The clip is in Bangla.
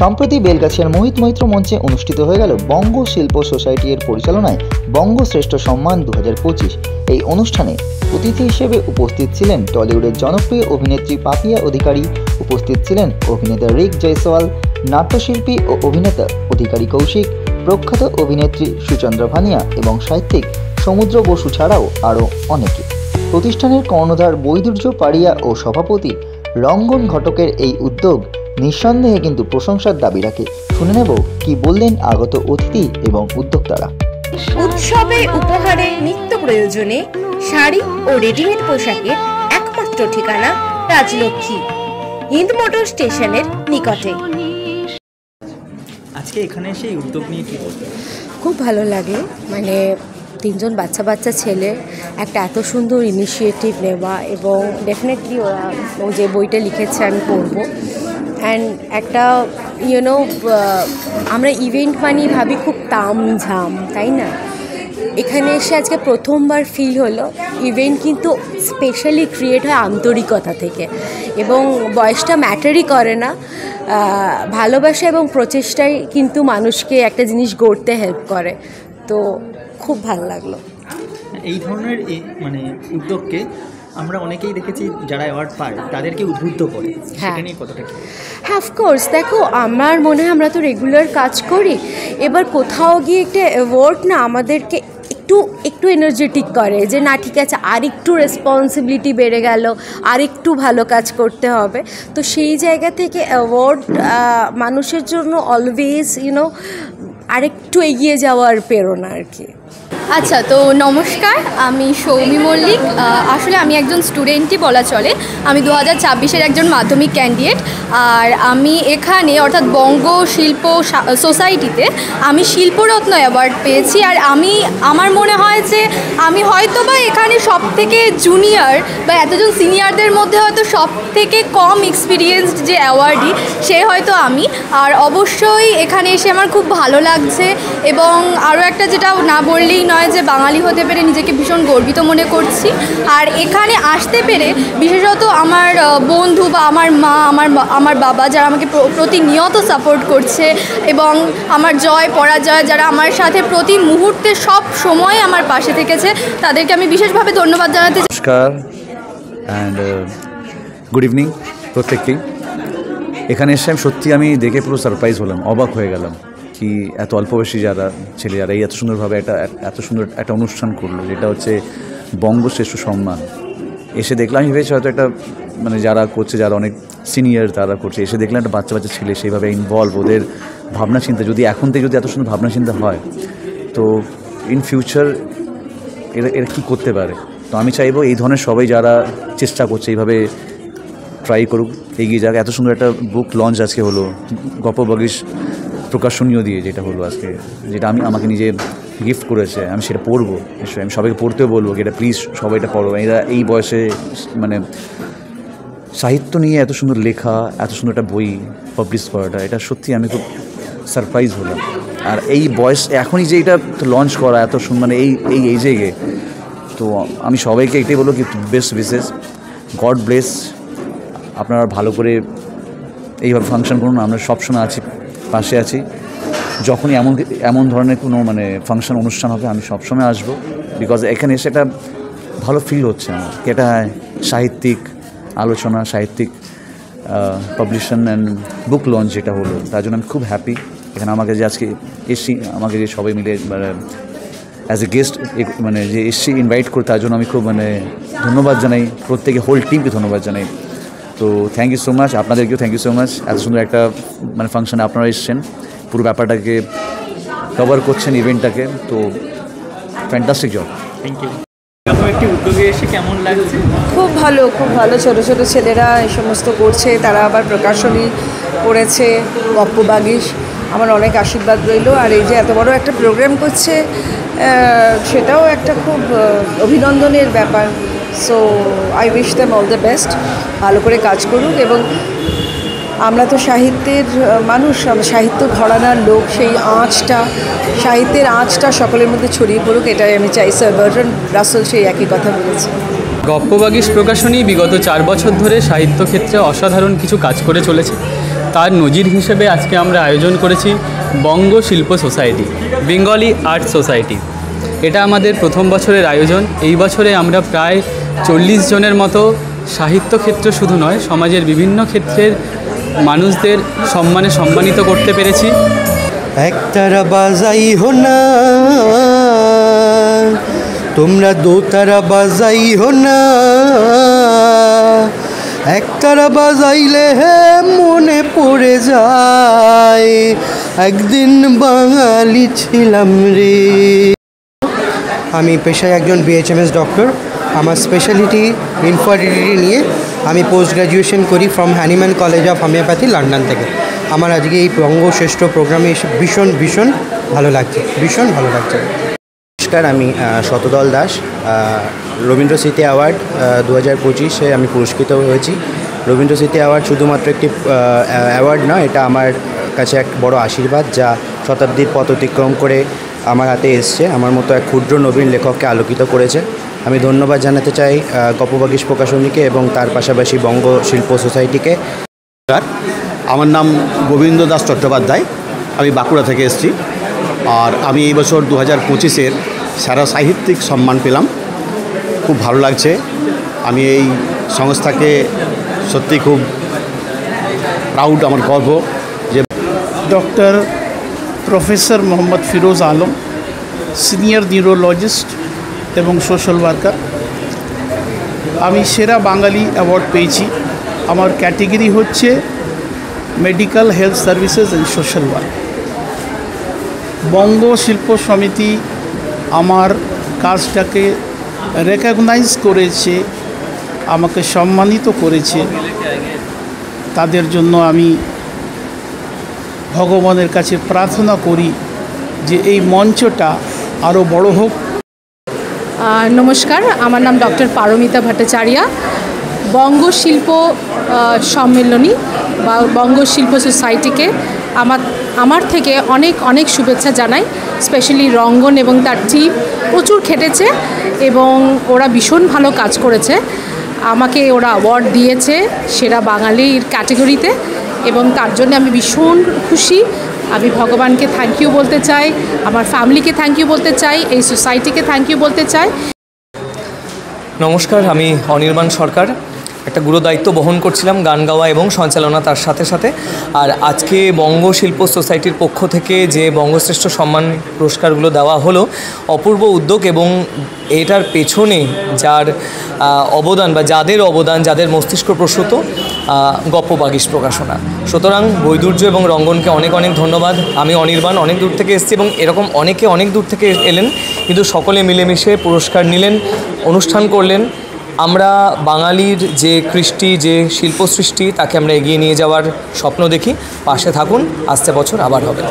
সম্প্রতি বেলগাছিয়ার মোহিত মৈত্র মঞ্চে অনুষ্ঠিত হয়ে গেল বঙ্গ শিল্প সোসাইটি এর পরিচালনায় বঙ্গশ্রেষ্ঠ সম্মান 2025। এই অনুষ্ঠানে অতিথি হিসেবে উপস্থিত ছিলেন টলিউডের জনপ্রিয় অভিনেত্রী পাপিয়া অধিকারী, উপস্থিত ছিলেন অভিনেতা রিক জয়সওয়াল, নাট্যশিল্পী ও অভিনেতা অধিকারী কৌশিক, প্রখ্যাত অভিনেত্রী সুচন্দ্রা ভানিয়া এবং সাহিত্যিক সমুদ্র বসু ছাড়াও আরও অনেকে। প্রতিষ্ঠানের কর্ণধার বৈদুর্য পাড়িয়া ও সভাপতি রঙ্গন ঘটকের এই উদ্যোগ নিঃসন্দেহে কিন্তু প্রশংসার দাবি রাখে। শুনে নেব কি বললেন আগত অতিথি এবং উদ্যোক্তারা। উৎসবে উপহারে নিত্য প্রয়োজনে শাড়ি ও রেডিমেড পোশাকের একমাত্র ঠিকানা রাজলক্ষ্মী, হিন্দ মোটর স্টেশনের নিকটে। আজকে এখানে এসে এই উদ্যোগ নিয়ে কি বলতে? খুব ভালো লাগে, মানে তিনজন বাচ্চা ছেলে একটা এত সুন্দর ইনিশিয়েটিভ নেওয়া, এবং ডেফিনেটলি ওরা যে বইটা লিখেছে আমি পড়বো। অ্যান্ড একটা আমরা ইভেন্ট মানেই ভাবি খুব তামঝাম, তাই না? এখানে এসে আজকে প্রথমবার ফিল হলো ইভেন্ট কিন্তু স্পেশালি ক্রিয়েট হয় আন্তরিকতা থেকে, এবং বয়সটা ম্যাটারই করে না। ভালোবাসা এবং প্রচেষ্টাই কিন্তু মানুষকে একটা জিনিস গড়তে হেল্প করে। তো খুব ভালো লাগলো। এই ধরনের মানে উদ্যোগকে আমরা অনেকেই দেখেছি যারা অ্যাওয়ার্ড পায় তাদেরকে উদ্বুদ্ধ করে, সেটা নিয়ে কতটা কি? হ্যাঁ, অফকোর্স। দেখো, আমার মনে হয় আমরা তো রেগুলার কাজ করি, এবার কোথাও গিয়ে একটা অ্যাওয়ার্ড না আমাদেরকে একটু এনার্জেটিক করে যে না ঠিক আছে, আর একটু রেসপন্সিবিলিটি বেড়ে গেল, আর একটু ভালো কাজ করতে হবে। তো সেই জায়গা থেকে অ্যাওয়ার্ড মানুষের জন্য অলওয়েজ আরেকটু এগিয়ে যাওয়ার প্রেরণা আর কি। আচ্ছা, তো নমস্কার, আমি সৌমি মল্লিক। আসলে আমি একজন স্টুডেন্টই বলা চলে। আমি 2026-এর একজন মাধ্যমিক ক্যান্ডিডেট। আর আমি এখানে অর্থাৎ বঙ্গ শিল্প সোসাইটিতে আমি শিল্পরত্ন অ্যাওয়ার্ড পেয়েছি। আর আমার মনে হয় যে আমি হয়তো বা এখানে সব থেকে জুনিয়র বা এতজন সিনিয়রদের মধ্যে হয়তো সব থেকে কম এক্সপিরিয়েন্সড যে অ্যাওয়ার্ডই সে হয়তো আমি। আর অবশ্যই এখানে এসে আমার খুব ভালো লাগছে, এবং আরও একটা যেটা না বললেই নয় যে বাঙালি হতে পেরে নিজেকে ভীষণ গর্বিত মনে করছি। আর এখানে আসতে পেরে বিশেষত আমার বন্ধু বা আমার মা, আমার বাবা, যারা আমাকে প্রতিনিয়ত সাপোর্ট করছে, এবং আমার জয় পরাজয় যারা আমার সাথে প্রতি মুহূর্তে সব সময় আমার পাশে থেকেছে, তাদেরকে আমি বিশেষভাবে ধন্যবাদ জানাতে চাই। নমস্কার অ্যান্ড গুড ইভিনিং প্রত্যেককেই। এখানে এসে সত্যি আমি দেখে পুরো সারপ্রাইজ হলাম, অবাক হয়ে গেলাম কি এত অল্প বয়সী ছেলে যারা এই এত সুন্দরভাবে এত সুন্দর একটা অনুষ্ঠান করলো, যেটা হচ্ছে বঙ্গশ্রেষ্ঠ সম্মান। এসে দেখলাম, আমি ভেবেছি হয়তো একটা মানে যারা করছে, যারা অনেক সিনিয়র তারা করছে, এসে দেখলাম একটা বাচ্চা ছেলে সেইভাবে ইনভলভ, ওদের ভাবনা চিন্তা যদি এখন থেকে যদি এত সুন্দর ভাবনা চিন্তা হয়, তো ইন ফিউচার এরা কী করতে পারে। তো আমি চাইবো এই ধরনের সবাই যারা চেষ্টা করছে এইভাবে ট্রাই করুক, এগিয়ে যাক। এত সুন্দর একটা বুক লঞ্চ আজকে হলো গপ্প বাগিশ প্রকাশনীয় দিয়ে, যেটা হলো আজকে, যেটা আমাকে নিজে গিফট করেছে, আমি সেটা পড়বো। নিশ্চয়ই আমি সবাইকে পড়তেও বলবো যে এটা প্লিজ সবাই এটা পড়ো। এরা এই বয়সে মানে সাহিত্য নিয়ে এত সুন্দর লেখা, এত সুন্দর একটা বই পাবলিশ করাটা, এটা সত্যি আমি খুব সারপ্রাইজ হলাম। আর এই বয়স এখনই যে এটা লঞ্চ করা এত সুন্দর, মানে এই এজে গিয়ে, তো আমি সবাইকে এটাই বলবো কি বেস্ট উইশেস, গড ব্লেস। আপনারা ভালো করে এইভাবে ফাংশন করুন, আমরা সবসময় আছি, পাশে আছি। যখনই এমন ধরনের কোনো মানে ফাংশন অনুষ্ঠান হবে আমি সবসময় আসবো, বিকজ এখানে এসে একটা ভালো ফিল হচ্ছে আমার, এটা সাহিত্যিক আলোচনা, সাহিত্যিক পাবলিশন অ্যান্ড বুক লঞ্চ যেটা হলো, তার জন্য আমি খুব হ্যাপি। এখানে আমাকে যে আজকে এসছি, আমাকে যে সবাই মিলে অ্যাজ এ গেস্ট মানে যে এসছি ইনভাইট করে, তার জন্য আমি খুব মানে ধন্যবাদ জানাই, প্রত্যেকে হোল টিমকে ধন্যবাদ জানাই। তো থ্যাংক ইউ সো মাচ, আপনাদেরকেও থ্যাংক ইউ সো মাচ। এত সুন্দর একটা মানে ফাংশনে আপনারা এসছেন, পুরো ব্যাপারটাকে কভার করছেন, ইভেন্টটাকে, তো ফ্যান্টাস্টিক জব। Thank you. একটি উদ্যোগে এসে কেমন লাগছে? খুব ভালো, খুব ভালো। ছোটো ছোটো ছেলেরা এই সমস্ত করছে, তারা আবার প্রকাশনী করেছে, গপ্প বাগিশ, আমার অনেক আশীর্বাদ রইল। আর এই যে এত বড় একটা প্রোগ্রাম করছে, সেটাও একটা খুব অভিনন্দনের ব্যাপার। So I wish them all the best, ভালো করে কাজ করুক। এবং আমরা তো সাহিত্যের মানুষ, সাহিত্য ঘরানার লোক, সেই সাহিত্যের আঁচটা সকলের মধ্যে ছড়িয়ে পড়ুক, এটাই আমি চাই। স্যার বার্ট্রান্ড রাসেল সেই একই কথা বলেছে। গপ্প বাগিশ প্রকাশনী বিগত 4 বছর ধরে সাহিত্য ক্ষেত্রে অসাধারণ কিছু কাজ করে চলেছে। তার নজির হিসেবে আজকে আমরা আয়োজন করেছি বঙ্গ শিল্প সোসাইটি, বেঙ্গলি আর্ট সোসাইটি। এটা আমাদের প্রথম বছরের আয়োজন। এই বছরে আমরা প্রায় 40 জনের মতো সাহিত্য ক্ষেত্র শুধু নয়, সমাজের বিভিন্ন ক্ষেত্রের মানুষদের সম্মানিত করতে পেরেছি। একতারা বাজাই হো না, তোমরা দোতারা বাজাই হো না, একতারা বাজাইলে হে মনে পড়ে যায় একদিন বাঙালি ছিলাম রে। আমি পেশায় একজন BHMS ডক্টর। আমার স্পেশালিটি ইনফার্টিলিটি নিয়ে। আমি পোস্ট গ্র্যাজুয়েশন করি from Hahnemann college of homeopathy, London থেকে। আমার আজকে এই বঙ্গশ্রেষ্ঠ প্রোগ্রামে এসে ভীষণ ভালো লাগছে, ভীষণ ভালো লাগছে। নমস্কার, আমি শতদল দাস। রবীন্দ্র স্মৃতি অ্যাওয়ার্ড 2025-এ আমি পুরস্কৃত হয়েছি। রবীন্দ্র স্মৃতি অ্যাওয়ার্ড শুধুমাত্র একটি অ্যাওয়ার্ড নয়, এটা আমার কাছে এক বড় আশীর্বাদ, যা শতাব্দীর পথ অতিক্রম করে আমার হাতে এসছে। আমার মতো এক ক্ষুদ্র নবীন লেখককে আলোকিত করেছে। আমি ধন্যবাদ জানাতে চাই গপ্পবাগীশ প্রকাশনীকে এবং তার পাশাপাশি বঙ্গ শিল্প সোসাইটিকে। আমার নাম গোবিন্দ দাস চট্টোপাধ্যায়, আমি বাঁকুড়া থেকে এসেছি। আর আমি এই বছর 2025-এর সেরা সাহিত্যিক সম্মান পেলাম। খুব ভালো লাগছে। আমি এই সংস্থাকে সত্যি খুব প্রাউড, আমার গর্ব যে doctor professor Mohammad Firoz Alam, senior neurologist এবং সোশ্যাল ওয়ার্কার। আমি সেরা বাঙালি অ্যাওয়ার্ড পেয়েছি। আমার ক্যাটেগরি হচ্ছে medical health services and social work. Banga Shilpa Samiti আমার কাজটাকে রেকগনাইজ করেছে, আমাকে সম্মানিত করেছে। তাদের জন্য আমি ভগবানের কাছে প্রার্থনা করি যে এই মঞ্চটা আরও বড় হোক। নমস্কার, আমার নাম ডক্টর পারমিতা ভট্টাচার্য। বঙ্গ শিল্প সম্মেলনী বা বঙ্গ শিল্প সোসাইটিকে আমার থেকে অনেক শুভেচ্ছা জানাই। স্পেশালি রঙ্গন এবং তার টিম প্রচুর খেটেছে এবং ওরা ভীষণ ভালো কাজ করেছে। আমাকে ওরা অ্যাওয়ার্ড দিয়েছে সেরা বাঙালির ক্যাটেগরিতে এবং তার জন্য আমি ভীষণ খুশি। আমি ভগবানকে থ্যাংক ইউ বলতে চাই, আমার ফ্যামিলিকে থ্যাংক ইউ বলতে চাই, এই সোসাইটিকে থ্যাংক ইউ বলতে চাই। নমস্কার, আমি অনির্বাণ সরকার। একটা গুরু দায়িত্ব বহন করছিলাম, গান গাওয়া এবং সঞ্চালনা তার সাথে সাথে। আর আজকে বঙ্গ শিল্প সোসাইটির পক্ষ থেকে যে বঙ্গশ্রেষ্ঠ সম্মান পুরস্কারগুলো দেওয়া হলো, অপূর্ব উদ্যোগ এবং এটার পেছনে যার অবদান বা যাদের মস্তিষ্ক প্রসূত গপ্পবাগীশ প্রকাশনা। সুতরাং বৈদুর্য এবং রঙ্গনকে অনেক ধন্যবাদ। আমি অনির্বাণ অনেক দূর থেকে এসেছি এবং এরকম অনেকে অনেক দূর থেকে এলেন, কিন্তু সকলে মিলেমিশে পুরস্কার নিলেন, অনুষ্ঠান করলেন। আমরা বাঙালির যে কৃষ্টি, যে শিল্প সৃষ্টি, তাকে আমরা এগিয়ে নিয়ে যাওয়ার স্বপ্ন দেখি। পাশে থাকুন, আসছে বছর আবার হবে।